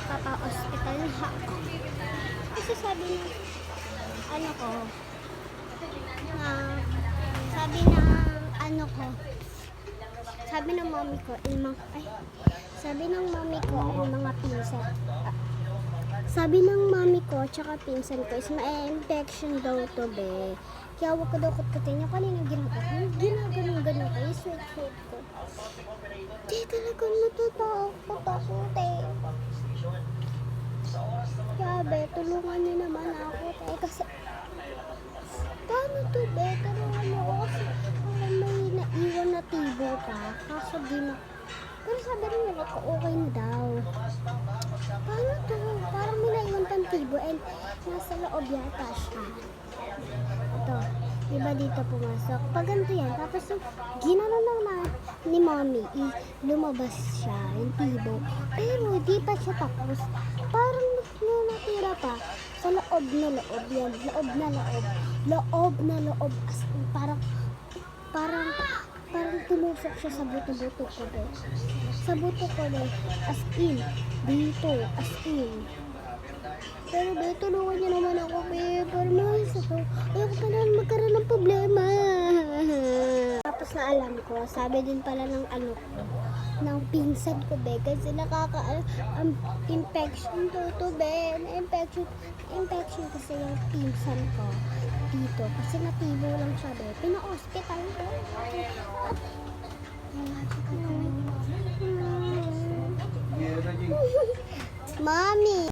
papa-hospital na ako. Kasi sabi ng ano ko, na sabi ng ano ko, sabi ng mami ko, sabi ng mami ko, mga pinsan. Sabi ng mami ko, tsaka pinsan ko, is ma-infection daw to be. Kaya huwag ko daw kutkutin yung kanina ginaganon ko, yung sweet ko. Di talaga natatakot ako, te. Kaya be, tulungan niyo naman ako, te. Kasi, paano to, be? Tulungan niyo ako kasi may naiwan na tibo pa. Kaso di na. Pero sabi rin nila ko, okay na daw. Paano to? Parang may naiwan pang tibo and nasa loob yata siya. Ito, diba dito pumasok? Pag ganito yan, tapos yung ginanon lang na ni mommy, lumabas siya, yung tibo. Pero di pa siya tapos. Parang natira pa sa loob na loob yan. Loob na loob. Loob na loob. As in, parang tumusok siya sa buto-buto ko, be. Sa buto ko, be. As in. Dito. As in. Pero, be, tulungan niyo naman ako, be. Para mahis ako. Ayoko pa naman magkaroon ng problema. Tapos na alam ko, sabi din pala ng ano ko, ng pinsan ko, be. Kasi infection to, be. Infection kasi yung pinsan ko dito. Kasi natibo lang siya, be. Pina-hospital ko. Mami!